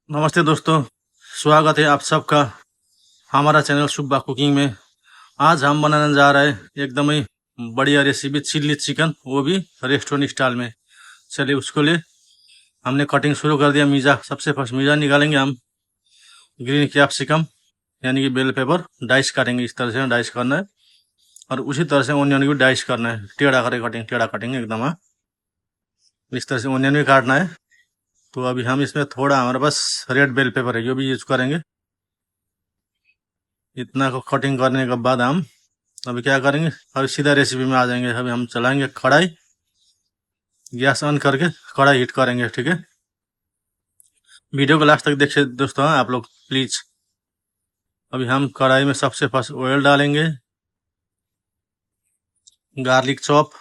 नमस्ते दोस्तों, स्वागत है आप सबका हमारा चैनल सुब्बा कुकिंग में। आज हम बनाने जा रहे हैं एकदम ही बढ़िया रेसिपी चिल्ली चिकन, वो भी रेस्टोरेंट स्टाइल में। चलिए उसको लिए हमने कटिंग शुरू कर दिया। मीजा सबसे फर्स्ट मीजा निकालेंगे हम। ग्रीन कैप्सिकम यानी कि बेल पेपर डाइस काटेंगे, इस तरह से डाइस करना है। और उसी तरह से ऑनियन भी डाइस करना है, टेढ़ा कटिंग एकदम। हाँ, इस तरह से ऑनियन भी काटना है। तो अभी हम इसमें थोड़ा हमारे पास रेड बेल पेपर है, जो भी यूज करेंगे। इतना को कटिंग करने के बाद हम अभी क्या करेंगे, अभी सीधा रेसिपी में आ जाएंगे। अभी हम चलाएंगे कढ़ाई, गैस ऑन करके कढ़ाई हीट करेंगे। ठीक है, वीडियो को लास्ट तक देखिए दोस्तों, आप लोग प्लीज। अभी हम कढ़ाई में सबसे फर्स्ट ऑयल डालेंगे, गार्लिक चॉप,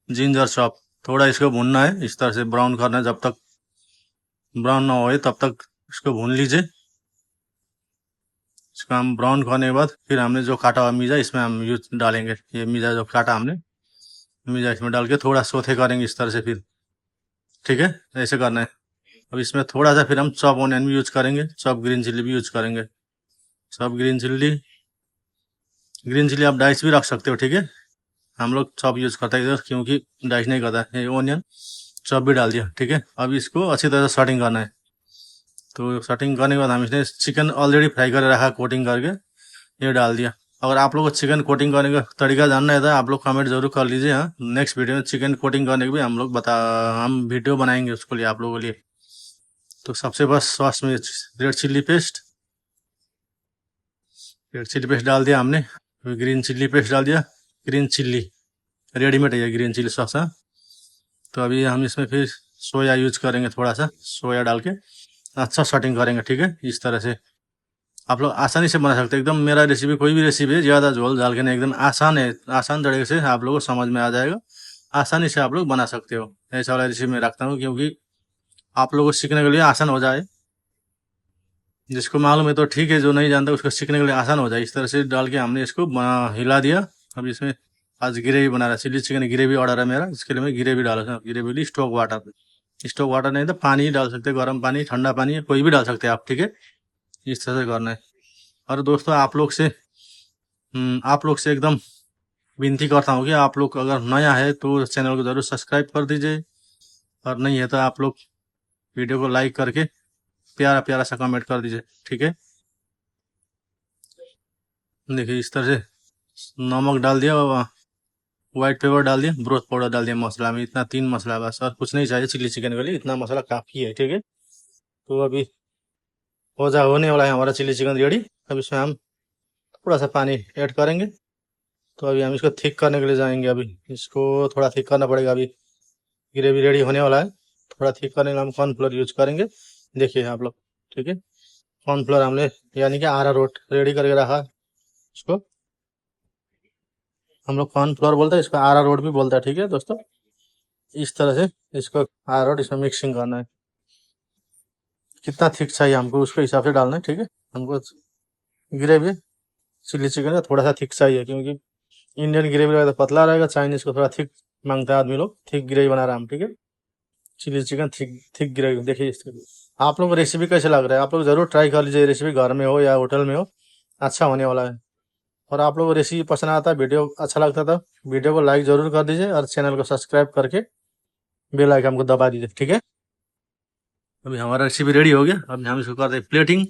जिंजर चॉप। थोड़ा इसको भूनना है, इस तरह से ब्राउन करना है। जब तक ब्राउन ना हो तब तक इसको भून लीजिए। इसको हम ब्राउन करने के बाद फिर हमने जो काटा हुआ मीजा इसमें हम यूज डालेंगे। ये मीजा जो काटा हमने, मीजा इसमें डाल के थोड़ा सोथे करेंगे इस तरह से फिर। ठीक है, ऐसे करना है। अब इसमें थोड़ा सा फिर हम चॉप ऑनियन भी यूज करेंगे, चॉप ग्रीन चिल्ली भी यूज करेंगे। चॉप ग्रीन चिल्ली आप डाइस भी रख सकते हो। ठीक है, हम लोग चॉप यूज करते हैं इधर, क्योंकि डाइस नहीं करता है। ये ऑनियन चॉप भी डाल दिया। ठीक है, अब इसको अच्छी तरह से सेटिंग करना है। तो सेटिंग करने के बाद हम इसने चिकन ऑलरेडी फ्राई कर रखा, कोटिंग करके ये डाल दिया। अगर आप लोग को चिकन कोटिंग करने का तरीका जानना है तो आप लोग कमेंट जरूर कर लीजिए। हाँ, नेक्स्ट वीडियो में चिकन कोटिंग करने की भी हम वीडियो बनाएंगे उसको लिए, आप लोगों के लिए। तो सबसे बस सॉस में रेड चिल्ली पेस्ट डाल दिया हमने। ग्रीन चिल्ली पेस्ट डाल दिया, ग्रीन चिल्ली रेडीमेड है ये ग्रीन चिल्ली सॉस। है तो अभी हम इसमें फिर सोया यूज करेंगे, थोड़ा सा सोया डाल के अच्छा सेटिंग करेंगे। ठीक है, इस तरह से आप लोग आसानी से बना सकते हैं। एकदम मेरा रेसिपी कोई भी रेसिपी है, ज़्यादा झोल डाल के नहीं, एकदम आसान है। आसान तरीके से आप लोगों को समझ में आ जाएगा, आसानी से आप लोग बना सकते हो। ऐसा वाला रेसिपी मैं रखता हूँ क्योंकि आप लोगों को सीखने के लिए आसान हो जाए। जिसको मालूम है तो ठीक है, जो नहीं जानता उसको सीखने के लिए आसान हो जाए। इस तरह से डाल के हमने इसको हिला दिया। अब इसमें आज ग्रेवी बना रहा है, चिल्ली चिकन ग्रेवी ऑर्डर है मेरा, इसके लिए मैं ग्रेवी डाला। ग्रेवी स्टॉक वाटर नहीं तो पानी डाल सकते हैं, गर्म पानी, ठंडा पानी, कोई भी डाल सकते हैं आप। ठीक है, इस तरह से करना है। और दोस्तों आप लोग से एकदम विनती करता हूँ कि आप लोग अगर नया है तो चैनल को जरूर सब्सक्राइब कर दीजिए, और नहीं है तो आप लोग वीडियो को लाइक करके प्यारा प्यारा सा कमेंट कर दीजिए। ठीक है, देखिए इस तरह से नमक डाल दिया, व्हाइट पेपर डाल दिया, ब्रोथ पाउडर डाल दिया। मसाला में इतना 3 मसाला बस, और कुछ नहीं चाहिए चिल्ली चिकन के लिए, इतना मसाला काफ़ी है। ठीक है, तो अभी होने वाला है हमारा चिल्ली चिकन रेडी। अब इसमें हम थोड़ा सा पानी ऐड करेंगे। तो अभी हम इसको थिक करने के लिए जाएंगे। अभी इसको थोड़ा थिक करना पड़ेगा। अभी ग्रेवी रेडी होने वाला है, थोड़ा थिक करने के लिए हम कॉर्नफ्लोर यूज करेंगे। देखिए आप लोग, ठीक है, कॉर्नफ्लोर हमने यानी कि अरारोट रेडी करके रखा। इसको हम लोग कॉर्नफ्लोर बोलते हैं, इसको अरारोट भी बोलता है। ठीक है दोस्तों, इस तरह से इसको अरारोट इसमें मिक्सिंग करना है। कितना थिक चाहिए हमको उसके हिसाब से डालना है। ठीक है, हमको ग्रेवी चिल्ली चिकन का थोड़ा सा थिक चाहिए, क्योंकि इंडियन ग्रेवी रहेगा तो पतला रहेगा, चाइनीज को थोड़ा थिक मांगता है आदमी लोग। थिक ग्रेवी बना रहा है हम। ठीक है, chilli chicken thick thick gravy. देखिए इसके आप लोग को रेसिपी कैसे लग रहा है, आप लोग जरूर ट्राई कर लीजिए। रेसिपी घर में हो या होटल में हो, अच्छा होने वाला है। और आप लोग को रेसिपी पसंद आता है, वीडियो अच्छा लगता था, वीडियो को लाइक जरूर कर दीजिए, और चैनल को सब्सक्राइब करके बेल आइकन को दबा दीजिए। ठीक है, अभी हमारा रेसिपी रेडी हो गया। अभी हम इसको करते हैं प्लेटिंग।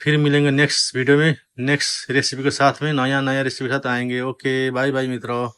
फिर मिलेंगे नेक्स्ट वीडियो में, नेक्स्ट रेसिपी के साथ में, नया नया रेसिपी के साथ आएंगे। ओके, बाय बाय मित्रों।